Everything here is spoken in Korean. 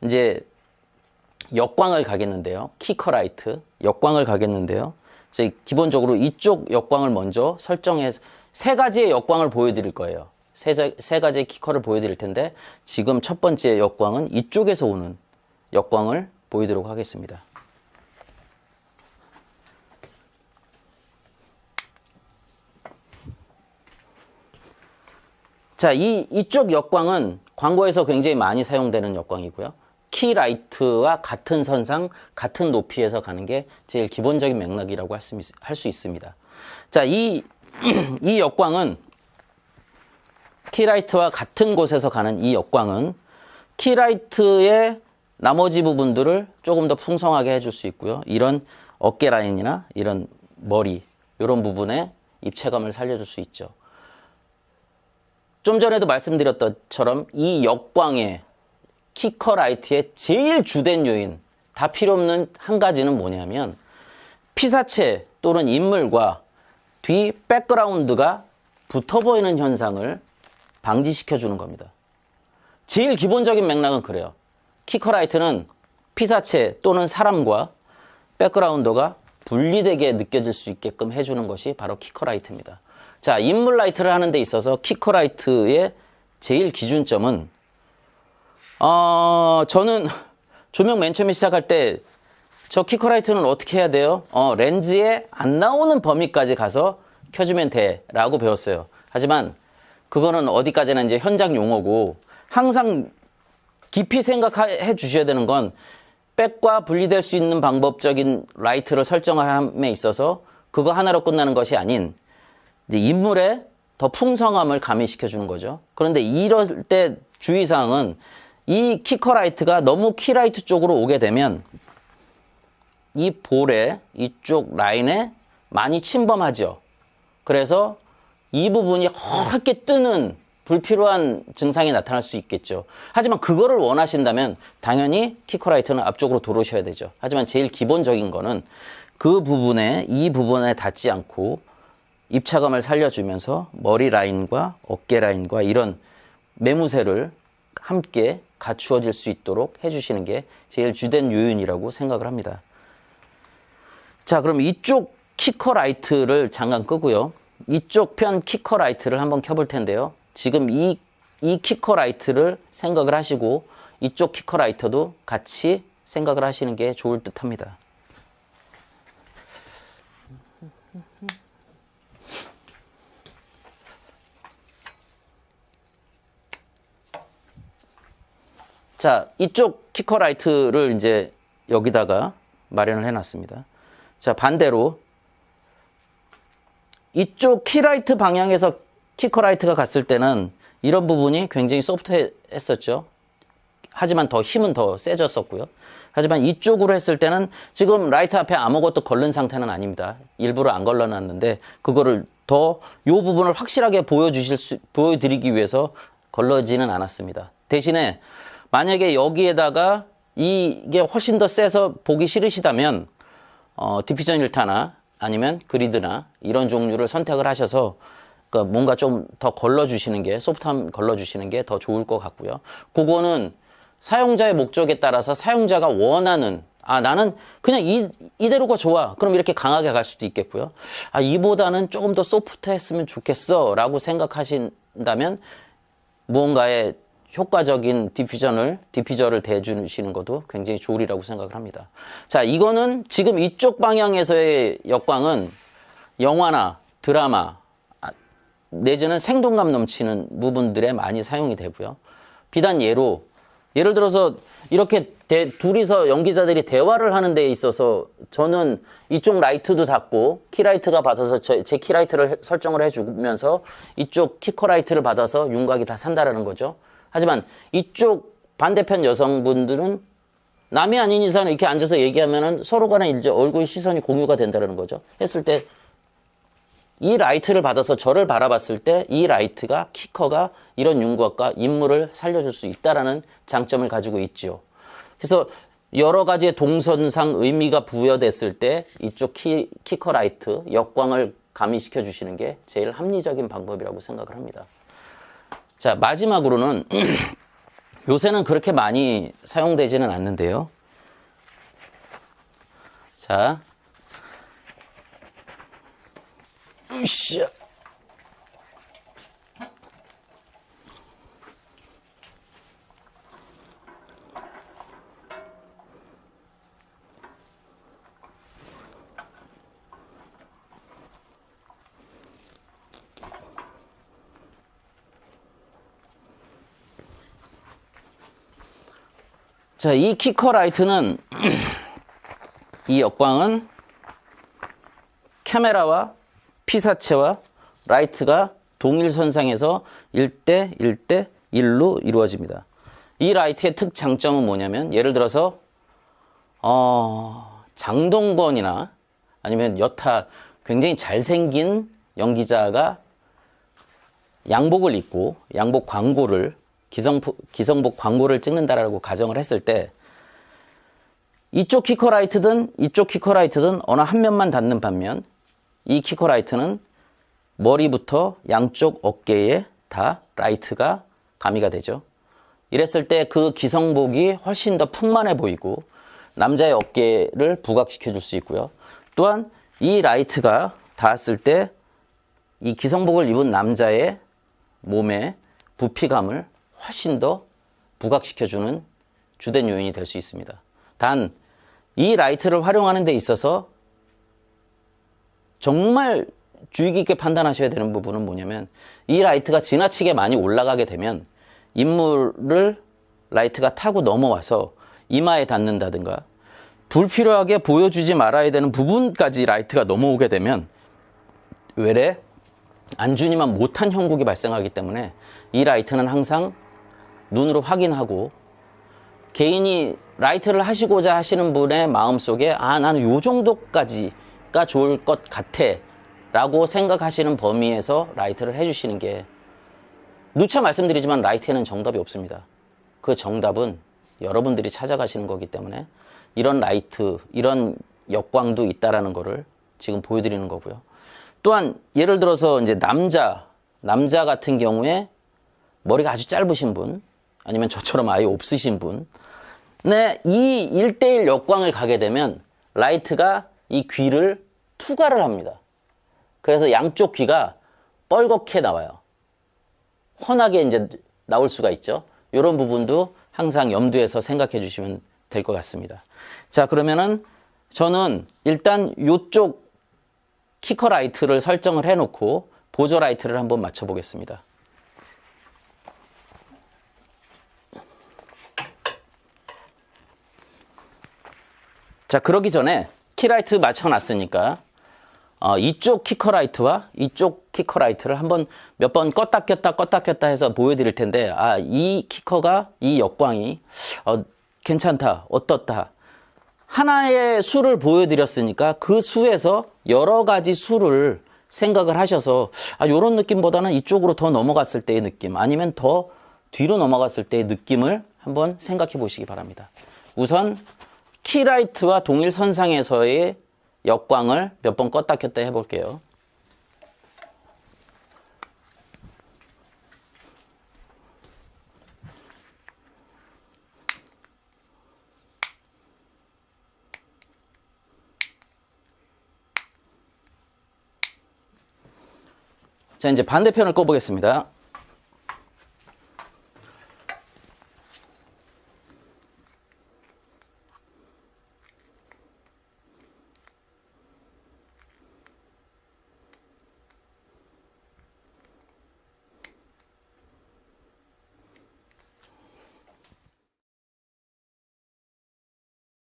이제 역광을 가겠는데요. 키커라이트 역광을 가겠는데요. 기본적으로 이쪽 역광을 먼저 설정해서 세 가지의 역광을 보여드릴 거예요. 세 가지의 키커를 보여드릴 텐데 지금 첫 번째 역광은 이쪽에서 오는 역광을 보이도록 하겠습니다. 자, 이쪽 역광은 광고에서 굉장히 많이 사용되는 역광이고요. 키라이트와 같은 선상, 같은 높이에서 가는 게 제일 기본적인 맥락이라고 할 수 있습니다. 자, 이 역광은 키라이트와 같은 곳에서 가는 이 역광은 키라이트의 나머지 부분들을 조금 더 풍성하게 해줄 수 있고요. 이런 어깨 라인이나 이런 머리, 이런 부분에 입체감을 살려줄 수 있죠. 좀 전에도 말씀드렸던 것처럼 이 역광의 키커라이트의 제일 주된 요인, 다 필요 없는 한 가지는 뭐냐면 피사체 또는 인물과 뒤 백그라운드가 붙어 보이는 현상을 방지시켜 주는 겁니다. 제일 기본적인 맥락은 그래요. 키커라이트는 피사체 또는 사람과 백그라운드가 분리되게 느껴질 수 있게끔 해주는 것이 바로 키커라이트입니다. 자, 인물 라이트를 하는 데 있어서 키커라이트의 제일 기준점은 저는 조명 맨 처음에 시작할 때 저 키커라이트는 어떻게 해야 돼요? 렌즈에 안 나오는 범위까지 가서 켜주면 돼 라고 배웠어요. 하지만 그거는 어디까지나 이제 현장 용어고 항상 깊이 생각해 주셔야 되는 건 백과 분리될 수 있는 방법적인 라이트를 설정함에 있어서 그거 하나로 끝나는 것이 아닌 이제 인물의 더 풍성함을 가미시켜 주는 거죠. 그런데 이럴 때 주의사항은 이 키커라이트가 너무 키라이트 쪽으로 오게 되면 이 볼에 이쪽 라인에 많이 침범하죠. 그래서 이 부분이 허옇게 뜨는 불필요한 증상이 나타날 수 있겠죠. 하지만 그거를 원하신다면 당연히 키커라이트는 앞쪽으로 도르셔야 되죠. 하지만 제일 기본적인 거는 그 부분에 이 부분에 닿지 않고 입체감을 살려주면서 머리 라인과 어깨 라인과 이런 매무새를 함께 갖추어질 수 있도록 해주시는 게 제일 주된 요인이라고 생각을 합니다. 자, 그럼 이쪽 키커라이트를 잠깐 끄고요. 이쪽 편 키커라이트를 한번 켜볼 텐데요. 지금 이 키커라이트를 생각을 하시고 이쪽 키커라이터도 같이 생각을 하시는 게 좋을 듯 합니다. 자, 이쪽 키커라이트를 이제 여기다가 마련을 해놨습니다. 자, 반대로 이쪽 키라이트 방향에서 키커라이트가 갔을 때는 이런 부분이 굉장히 소프트했었죠. 하지만 더 힘은 더 세졌었고요. 하지만 이쪽으로 했을 때는 지금 라이트 앞에 아무것도 걸른 상태는 아닙니다. 일부러 안 걸러놨는데 그거를 더 이 부분을 확실하게 보여드리기 위해서 걸러지는 않았습니다. 대신에 만약에 여기에다가 이게 훨씬 더 세서 보기 싫으시다면 디퓨전 일타나 아니면 그리드나 이런 종류를 선택을 하셔서 그러니까 뭔가 좀 더 걸러주시는 게 소프트함 걸러주시는 게 더 좋을 것 같고요. 그거는 사용자의 목적에 따라서 사용자가 원하는 나는 그냥 이대로가 좋아. 그럼 이렇게 강하게 갈 수도 있겠고요. 이보다는 조금 더 소프트했으면 좋겠어 라고 생각하신다면 무언가의 효과적인 디퓨저를 대주시는 것도 굉장히 좋으리라고 생각을 합니다. 자, 이거는 지금 이쪽 방향에서의 역광은 영화나 드라마 내지는 생동감 넘치는 부분들에 많이 사용이 되고요. 비단 예를 들어서 이렇게 둘이서 연기자들이 대화를 하는 데 있어서 저는 이쪽 라이트도 닫고 키라이트가 받아서 제 키라이트를 설정을 해주면서 이쪽 키커라이트를 받아서 윤곽이 다 산다라는 거죠. 하지만 이쪽 반대편 여성분들은 남이 아닌 이상은 이렇게 앉아서 얘기하면은 서로 간에 이제 얼굴 시선이 공유가 된다는 거죠. 했을 때 이 라이트를 받아서 저를 바라봤을 때 이 라이트가 키커가 이런 윤곽과 인물을 살려줄 수 있다라는 장점을 가지고 있지요. 그래서 여러 가지의 동선상 의미가 부여됐을 때 이쪽 키커 라이트 역광을 가미시켜 주시는 게 제일 합리적인 방법이라고 생각을 합니다. 자, 마지막으로는 요새는 그렇게 많이 사용되지는 않는데요. 자, 으쌰. 자, 이 키커라이트는 이 역광은 카메라와 피사체와 라이트가 동일선상에서 1대 1대 1로 이루어집니다. 이 라이트의 특장점은 뭐냐면 예를 들어서 장동건이나 아니면 여타 굉장히 잘생긴 연기자가 양복을 입고 양복 광고를 기성복 광고를 찍는다라고 가정을 했을 때 이쪽 키커라이트든 이쪽 키커라이트든 어느 한 면만 닿는 반면 이 키커라이트는 머리부터 양쪽 어깨에 다 라이트가 가미가 되죠. 이랬을 때 그 기성복이 훨씬 더 풍만해 보이고 남자의 어깨를 부각시켜 줄 수 있고요. 또한 이 라이트가 닿았을 때 이 기성복을 입은 남자의 몸에 부피감을 훨씬 더 부각시켜주는 주된 요인이 될 수 있습니다. 단, 이 라이트를 활용하는 데 있어서 정말 주의 깊게 판단하셔야 되는 부분은 뭐냐면 이 라이트가 지나치게 많이 올라가게 되면 인물을 라이트가 타고 넘어와서 이마에 닿는다든가 불필요하게 보여주지 말아야 되는 부분까지 라이트가 넘어오게 되면 외래 안주니만 못한 형국이 발생하기 때문에 이 라이트는 항상 눈으로 확인하고 개인이 라이트를 하시고자 하시는 분의 마음속에 나는 요 정도까지가 좋을 것 같아 라고 생각하시는 범위에서 라이트를 해주시는 게 누차 말씀드리지만 라이트에는 정답이 없습니다. 그 정답은 여러분들이 찾아가시는 거기 때문에 이런 라이트, 이런 역광도 있다라는 거를 지금 보여드리는 거고요. 또한 예를 들어서 이제 남자 같은 경우에 머리가 아주 짧으신 분 아니면 저처럼 아예 없으신 분 네, 이 1대1 역광을 가게 되면 라이트가 이 귀를 투과를 합니다. 그래서 양쪽 귀가 뻘겋게 나와요. 훤하게 이제 나올 수가 있죠. 이런 부분도 항상 염두에서 생각해 주시면 될 것 같습니다. 자, 그러면은 저는 일단 이쪽 키커 라이트를 설정을 해놓고 보조 라이트를 한번 맞춰 보겠습니다. 자, 그러기 전에 키라이트 맞춰놨으니까 이쪽 키커라이트와 이쪽 키커라이트를 한번 몇 번 껐다 켰다 해서 보여드릴 텐데 이 키커가 이 역광이 괜찮다, 어떻다 하나의 수를 보여드렸으니까 그 수에서 여러 가지 수를 생각을 하셔서 이런 느낌보다는 이쪽으로 더 넘어갔을 때의 느낌 아니면 더 뒤로 넘어갔을 때의 느낌을 한번 생각해 보시기 바랍니다. 우선 키라이트와 동일선상에서의 역광을 몇 번 껐다 켰다 해볼게요. 자, 이제 반대편을 꺼보겠습니다.